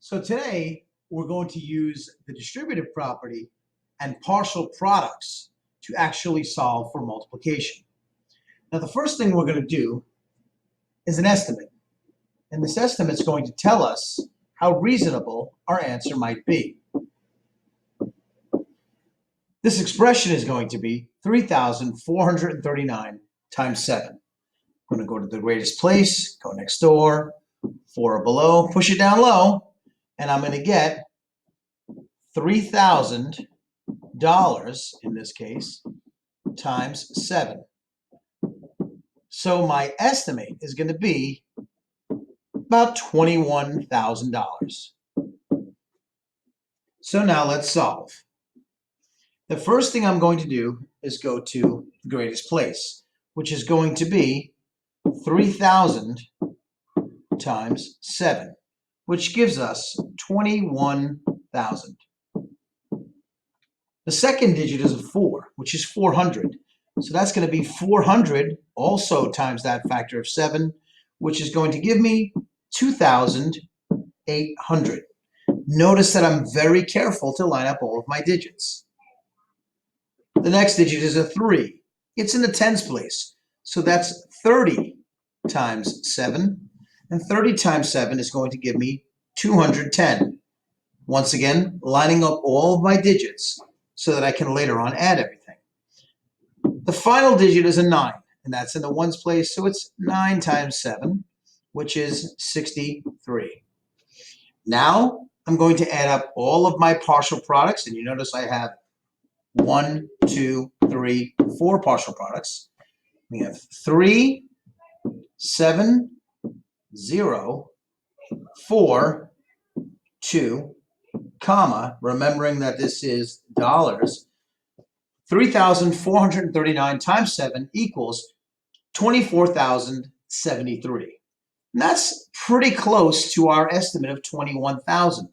So today we're going to use the distributive property and partial products to actually solve for multiplication. Now the first thing we're going to do is an estimate. And this estimate is going to tell us how reasonable our answer might be. This expression is going to be 3,439 times 7. I'm going to go to the greatest place, go next door, 4 or below, push it down low, and I'm going to get $3,000 in this case times 7. So my estimate is going to be about $21,000. So now let's solve. The first thing I'm going to do is go to the greatest place, which is going to be 3,000 times 7, which gives us 21,000. The second digit is a 4, which is 400. So that's going to be 400 also times that factor of 7, which is going to give me 2,800. Notice that I'm very careful to line up all of my digits. The next digit is a 3. It's in the tens place. So that's 30 times 7. And 30 times 7 is going to give me 210. Once again, lining up all of my digits so that I can later on add everything. The final digit is a 9, and that's in the ones place. So it's 9 times 7, which is 63. Now I'm going to add up all of my partial products, and you notice I have 1, 2, 3, 4 partial products. We have 3, 7, 0, 4, 2, comma, remembering that this is dollars, 3,439 times 7 equals 24,073. And that's pretty close to our estimate of 21,000.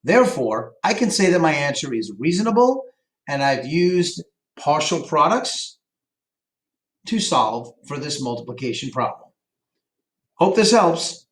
Therefore, I can say that my answer is reasonable, and I've used partial products to solve for this multiplication problem. Hope this helps.